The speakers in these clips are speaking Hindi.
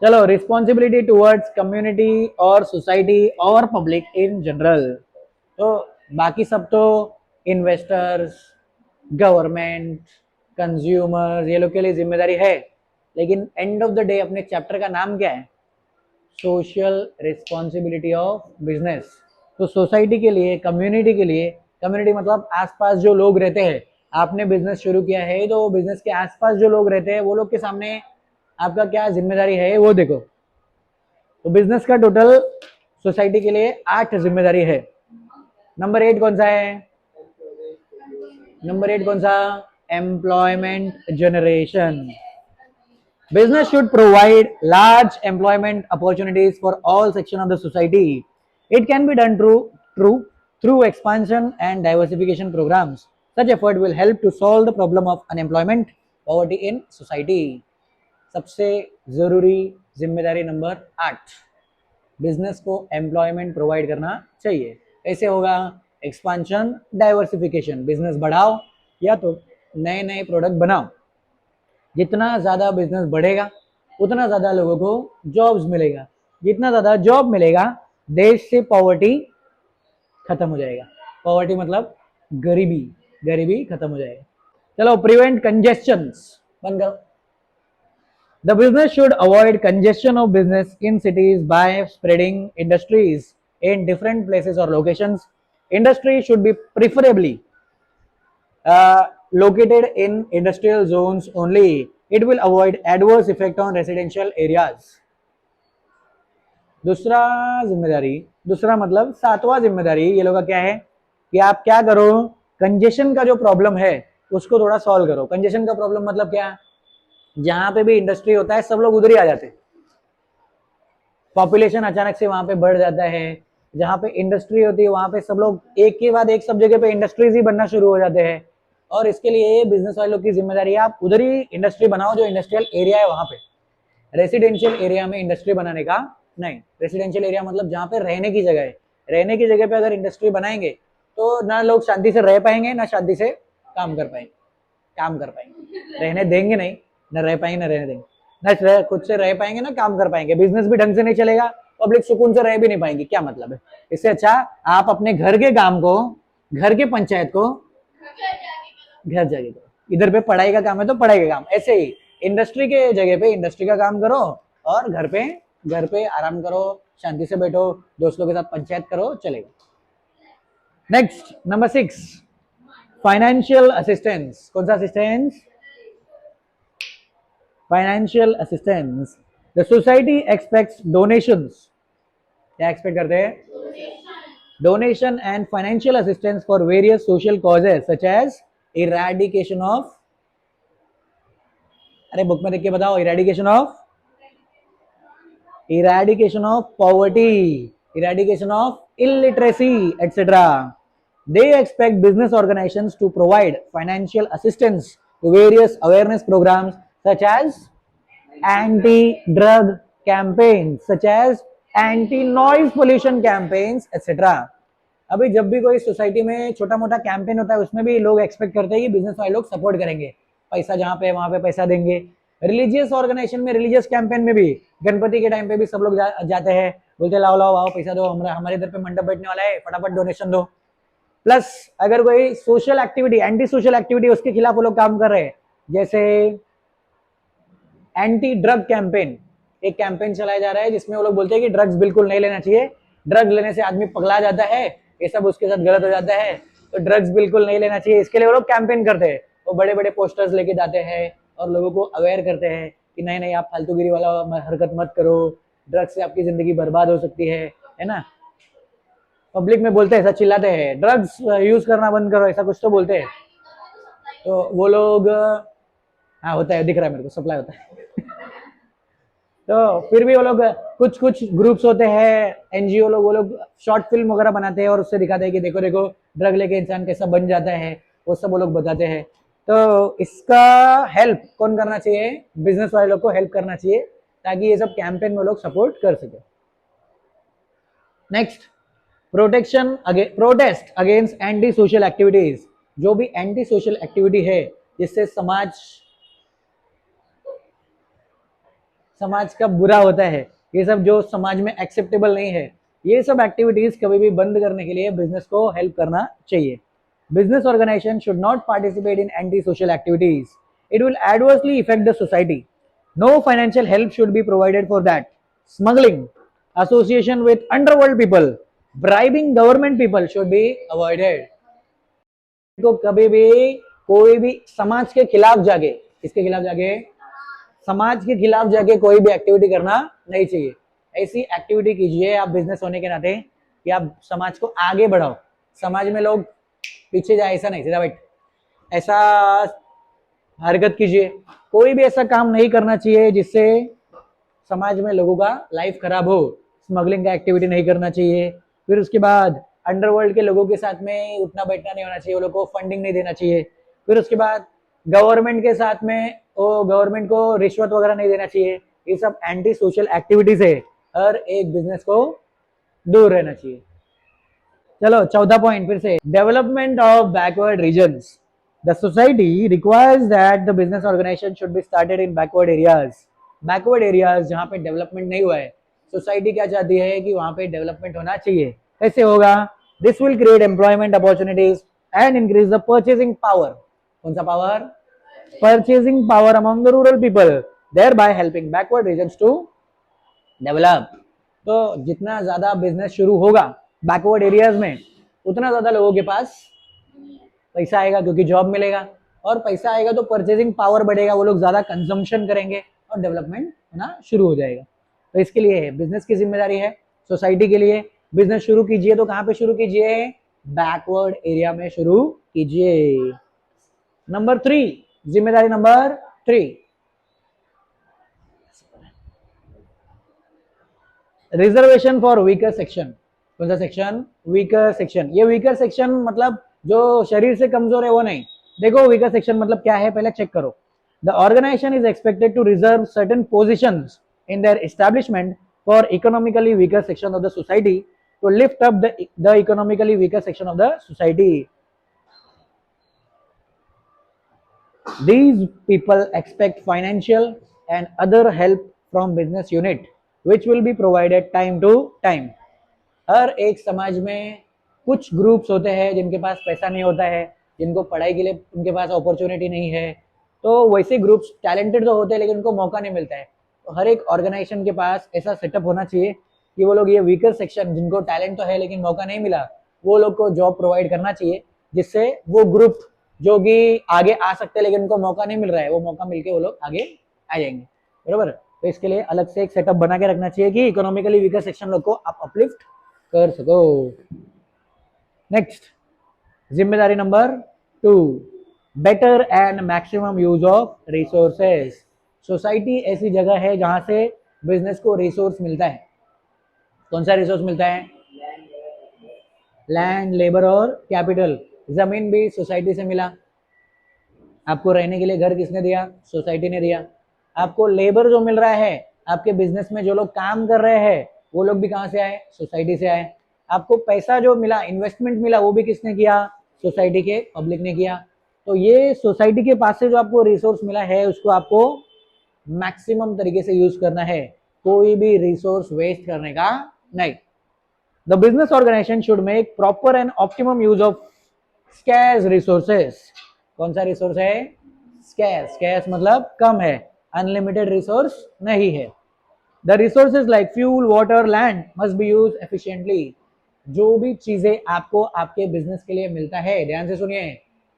चलो, रिस्पॉन्सिबिलिटी टुवर्ड्स कम्युनिटी और सोसाइटी और पब्लिक इन जनरल। तो बाकी सब तो इन्वेस्टर्स, गवर्नमेंट, कंज्यूमर, ये लोग के लिए जिम्मेदारी है। लेकिन एंड ऑफ द डे अपने चैप्टर का नाम क्या है? Social responsibility of business. तो सोसाइटी के लिए, कम्युनिटी के लिए, कम्युनिटी मतलब आसपास जो लोग रहते हैं, आपने बिजनेस शुरू किया है तो बिजनेस के आसपास जो लोग रहते हैं वो लोग के सामने आपका क्या जिम्मेदारी है वो देखो। तो बिजनेस का टोटल सोसाइटी के लिए 8 जिम्मेदारी है। नंबर 8 कौन सा है? नंबर 8 कौन सा? Employment generation. Business should provide large employment opportunities for all sections of the society. It can be done through expansion and diversification programs. Such effort will help to solve the problem of unemployment, poverty in society. सबसे जरूरी जिम्मेदारी नंबर 8, बिजनेस को एम्प्लॉयमेंट प्रोवाइड करना चाहिए। कैसे होगा? एक्सपांशन, डाइवर्सिफिकेशन, बिजनेस बढ़ाओ या तो नए नए प्रोडक्ट बनाओ। जितना ज़्यादा बिजनेस बढ़ेगा उतना ज़्यादा लोगों को जॉब्स मिलेगा। जितना ज़्यादा जॉब मिलेगा देश से पॉवर्टी खत्म हो जाएगा। पॉवर्टी मतलब गरीबी, गरीबी खत्म हो जाएगा। चलो, प्रिवेंट कंजेस्शंस बंद करो। The business should avoid congestion of business in cities by spreading industries in different places or locations. Industry should be preferably located in industrial zones only. It will avoid adverse effect on residential areas. दूसरा जिम्मेदारी, दूसरा मतलब सातवां जिम्मेदारी ये लोग का क्या है कि आप क्या करो? कंजेशन का जो प्रॉब्लम है उसको थोड़ा सॉल्व करो। कंजेशन का प्रॉब्लम मतलब क्या? जहां पे भी इंडस्ट्री होता है सब लोग उधर ही आ जाते हैं। पॉपुलेशन अचानक से वहां पे बढ़ जाता है। जहां पे इंडस्ट्री होती है वहां पे सब लोग एक के बाद एक सब जगह पे इंडस्ट्रीज ही बनना शुरू हो जाते हैं। और इसके लिए बिजनेस वालों की जिम्मेदारी है आप उधर ही इंडस्ट्री बनाओ जो इंडस्ट्रियल एरिया है वहां पे। रेसिडेंशियल एरिया में इंडस्ट्री बनाने का नहीं। रेसिडेंशियल एरिया मतलब जहाँ पे रहने की जगह है। रहने की जगह पे अगर इंडस्ट्री बनाएंगे तो ना लोग शांति से रह पाएंगे ना शांति से काम कर पाएंगे। काम कर पाएंगे, रहने देंगे नहीं, ना रह पाएंगे ना रहने देंगे। ना खुद से रह पाएंगे ना काम कर पाएंगे। बिजनेस भी ढंग से नहीं चलेगा, पब्लिक सुकून से रह भी नहीं पाएंगे। क्या मतलब है? इससे अच्छा आप अपने घर के काम को, घर के पंचायत को घर जाके करो। इधर पे पढ़ाई का काम है तो पढ़ाई का काम, ऐसे ही इंडस्ट्री के जगह पे इंडस्ट्री का काम करो और घर पे आराम करो, शांति से बैठो, दोस्तों के साथ पंचायत करो, चलेगा। Next, number 6, financial assistance. कौन सा assistance? Financial assistance. The society expects donations. क्या एक्सपेक्ट करते हैं? Donation and financial assistance for various social causes such as eradication of, अरे बुक में देख के बताओ, eradication of poverty, eradication of illiteracy, etc. They expect business organizations to provide financial assistance to various awareness programs such as anti-drug campaigns, such as anti-noise pollution campaigns, etc. अभी जब भी कोई सोसाइटी में छोटा मोटा कैंपेन होता है उसमें भी लोग एक्सपेक्ट करते हैं कि बिजनेस वाले लोग सपोर्ट करेंगे, पैसा जहाँ पे वहां पे पैसा देंगे। रिलीजियस ऑर्गेनाइजेशन में, रिलीजियस कैंपेन में भी, गणपति के टाइम पे भी सब लोग जाते हैं, बोलते लाओ लाओ आओ पैसा दो, हमारे इधर पे मंडप बैठने वाला है, फटाफट डोनेशन दो। प्लस अगर कोई social activity, anti social activity, उसके खिलाफ वो लोग काम कर रहे हैं, जैसे एंटी ड्रग कैंपेन, एक कैंपेन चलाया जा रहा है जिसमें वो लोग बोलते हैं कि ड्रग्स बिल्कुल नहीं लेना चाहिए, ड्रग लेने से आदमी पगला जाता है, ये सब उसके साथ गलत हो जाता है, तो ड्रग्स बिल्कुल नहीं लेना चाहिए। इसके लिए वो लोग कैंपेन करते हैं, वो बड़े बड़े पोस्टर्स लेके जाते हैं और लोगों को अवेयर करते हैं कि नहीं नहीं आप फालतूगिरी वाला हरकत मत करो, ड्रग्स से आपकी जिंदगी बर्बाद हो सकती है ना। पब्लिक में बोलते हैं, ऐसा चिल्लाते हैं, ड्रग्स यूज करना बंद करो, ऐसा कुछ तो बोलते हैं। तो वो लोग, हाँ होता है, दिख रहा है मेरे को, सप्लाई होता है तो फिर भी वो लोग, कुछ कुछ ग्रुप्स होते हैं, एनजीओ लोग, वो लोग शॉर्ट फिल्म वगैरह बनाते हैं और उससे दिखाते हैं कि देखो देखो ड्रग लेके इंसान कैसा बन जाता है, वो सब वो लोग बताते हैं। तो इसका हेल्प कौन करना चाहिए? बिजनेस वाले लोग को हेल्प करना चाहिए ताकि ये सब कैंपेन में लोग सपोर्ट कर सके। Next, protest against anti social activities. जो भी एंटी सोशल एक्टिविटी है जिससे समाज का बुरा होता है, ये सब जो समाज में एक्सेप्टेबल नहीं है, ये सब एक्टिविटीज कभी भी बंद करने के लिए बिजनेस को हेल्प करना चाहिए. Business organization should not participate in anti-social activities. It will adversely affect the society. No financial help should be provided for that. Smuggling, association with underworld people, bribing government people should be avoided. को कभी भी कोई भी समाज के खिलाफ जाके, इसके खिलाफ जाके, समाज के खिलाफ जाके कोई भी एक्टिविटी करना नहीं चाहिए. ऐसी एक्टिविटी कीजिए आप बिजनेस होने के नाते कि आप समाज को आगे बढ़ाओ, समाज में लोग पीछे जाए ऐसा नहीं, सीधा बैठ, ऐसा हरकत कीजिए. कोई भी ऐसा काम नहीं करना चाहिए जिससे समाज में लोगों का लाइफ खराब हो. स्मगलिंग का एक्टिविटी नहीं करना चाहिए. फिर उसके बाद अंडरवर्ल्ड के लोगों के साथ में उठना बैठना नहीं होना चाहिए, वो लोग को फंडिंग नहीं देना चाहिए. फिर उसके बाद गवर्नमेंट के साथ में वो गवर्नमेंट को रिश्वत वगैरह नहीं देना चाहिए. ये सब एंटी सोशल एक्टिविटीज है, हर एक बिजनेस को दूर रहना चाहिए. चलो 14 पॉइंट फिर से. Development of backward regions. The society requires that the business organisation should be started in backward areas. Backward areas जहाँ पे डेवलपमेंट नहीं हुआ है, सोसाइटी क्या चाहती है कि वहाँ पे डेवलपमेंट होना चाहिए. कैसे होगा? This will create employment opportunities and increase the purchasing power. कौन सा power? Purchasing power among the rural people, thereby helping backward regions to develop. तो जितना ज्यादा बिजनेस शुरू होगा बैकवर्ड एरियाज में, उतना ज्यादा लोगों के पास पैसा आएगा क्योंकि जॉब मिलेगा, और पैसा आएगा तो परचेसिंग पावर बढ़ेगा, वो लोग ज्यादा कंजम्पशन करेंगे और डेवलपमेंट होना शुरू हो जाएगा. तो इसके लिए बिजनेस की जिम्मेदारी है सोसाइटी के लिए. बिजनेस शुरू कीजिए तो कहाँ पे शुरू कीजिए? बैकवर्ड एरिया में शुरू कीजिए. नंबर 3, जिम्मेदारी number 3, reservation for weaker section. कौन सा सेक्शन? Weaker section. ये वीकर सेक्शन मतलब जो शरीर से कमजोर है वो नहीं. देखो वीकर सेक्शन मतलब क्या है पहले चेक करो. The organisation is expected to reserve certain positions in their establishment for economically weaker section of the society to lift up the economically weaker section of the society. These people expect financial and other help from business unit which will be provided time to time. हर एक समाज में कुछ ग्रुप्स होते हैं जिनके पास पैसा नहीं होता है, जिनको पढ़ाई के लिए उनके पास अपॉर्चुनिटी नहीं है, तो वैसे ग्रुप्स टैलेंटेड तो होते हैं लेकिन उनको मौका नहीं मिलता है. तो हर एक ऑर्गेनाइजेशन के पास ऐसा सेटअप होना चाहिए कि वो लोग ये वीकर सेक्शन जिनको टैलेंट तो है लेकिन मौका नहीं मिला, वो लोग को जॉब प्रोवाइड करना चाहिए, जिससे वो ग्रुप जो कि आगे आ सकते हैं लेकिन उनको मौका नहीं मिल रहा है, वो मौका मिलके वो लोग आगे आ जाएंगे. बरोबर. तो इसके लिए अलग से एक सेटअप बना के रखना चाहिए कि इकोनॉमिकली वीकर सेक्शन लोग को आप अपलिफ्ट कर सको. नेक्स्ट, जिम्मेदारी number 2, better and maximum use of resources. Society ऐसी जगह है जहां से बिजनेस को रिसोर्स मिलता है. कौन सा रिसोर्स मिलता है? लैंड, लेबर और कैपिटल. जमीन भी सोसाइटी से मिला. आपको रहने के लिए घर किसने दिया? सोसाइटी ने दिया. आपको लेबर जो मिल रहा है, आपके बिजनेस में जो लोग काम कर रहे हैं वो लोग भी कहाँ से आए? सोसाइटी से आए. आपको पैसा जो मिला, इन्वेस्टमेंट मिला, वो भी किसने किया? सोसाइटी के पब्लिक ने किया. तो ये सोसाइटी के पास से जो आपको रिसोर्स मिला है उसको आपको मैक्सिमम तरीके से यूज करना है, कोई भी रिसोर्स वेस्ट करने का नहीं. The business organisation should make proper and optimum use of scarce resources. कौन सा रिसोर्स है? स्कैर्स. स्कैर्स मतलब कम है, अनलिमिटेड रिसोर्स नहीं है. The resources like fuel, water, land must be use efficiently. जो भी चीजें आपको आपके बिजनेस के लिए मिलता है, ध्यान से सुनिए,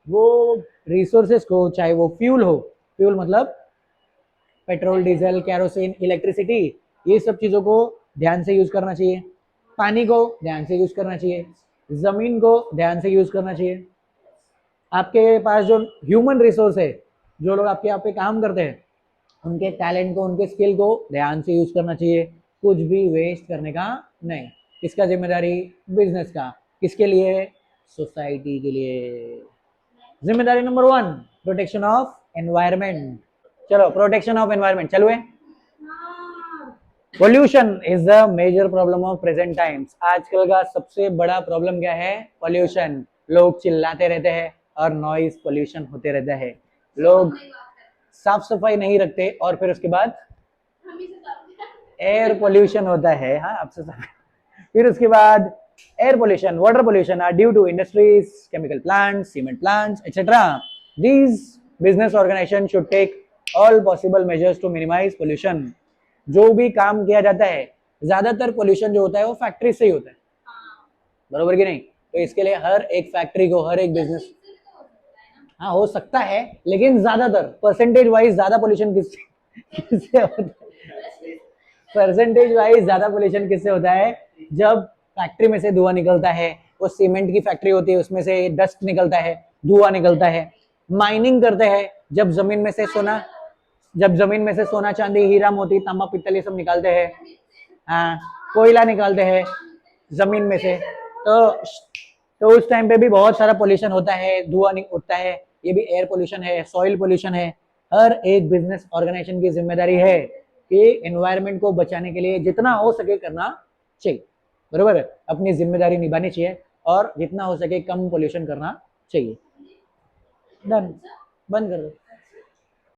वो रिसोर्सेज को, चाहे वो फ्यूल हो, फ्यूल मतलब पेट्रोल, डीजल, कैरोसिन, इलेक्ट्रिसिटी, ये सब चीजों को ध्यान से यूज करना चाहिए. पानी को ध्यान से यूज करना चाहिए. जमीन को ध्यान से यूज करना चाहिए. आपके पास जो ह्यूमन रिसोर्स है, जो लोग आपके यहाँ पे काम करते हैं, उनके टैलेंट को, उनके स्किल को ध्यान से यूज करना चाहिए, कुछ भी वेस्ट करने का नहीं. किसका जिम्मेदारी? बिजनेस का. किसके लिए? सोसाइटी के लिए. जिम्मेदारी नंबर 1, प्रोटेक्शन ऑफ एनवायरमेंट. चलो, प्रोटेक्शन ऑफ एनवायरमेंट चलो. Pollution is the major problem of present times. आजकल का सबसे बड़ा प्रॉब्लम क्या है? पोल्यूशन. लोग चिल्लाते रहते हैं और नॉइज पोल्यूशन होते रहता है. लोग साफ सफाई नहीं रखते और फिर उसके बाद एयर पोल्यूशन होता है, हाँ आपसे फिर उसके बाद air pollution, water pollution are due to industries, chemical plants, cement plants etcetera. These business organisation should take all possible measures to minimise pollution. जो भी काम किया जाता है, ज्यादातर पोल्यूशन जो होता है वो फैक्ट्री से ही होता है, बरोबर कि नहीं? तो इसके लिए हर एक फैक्ट्री को, हर एक बिजनेस, हाँ हो सकता है, लेकिन ज्यादातर परसेंटेज वाइज ज्यादा पोल्यूशन किससे होता है? परसेंटेज वाइज ज्यादा पोल्यूशन किससे होता है? जब फैक्ट्री में से धुआं निकलता है, वो सीमेंट की फैक्ट्री होती है, उसमें से डस्ट निकलता है, धुआं निकलता है. माइनिंग करते हैं, जब जमीन में से सोना चांदी हीरा मोती तांबा पित्तल ये सब निकालते हैं, हाँ कोयला निकालते हैं जमीन में से, तो उस टाइम पे भी बहुत सारा पोल्यूशन होता है, धुआं उठता है. ये भी एयर पोल्यूशन है, सॉइल पोल्यूशन है. हर एक बिजनेस ऑर्गेनाइजेशन की जिम्मेदारी है कि एनवायरनमेंट को बचाने के लिए जितना हो सके करना चाहिए, बरोबर है? अपनी जिम्मेदारी निभानी चाहिए और जितना हो सके कम पोल्यूशन करना चाहिए. डन, बंद कर दो.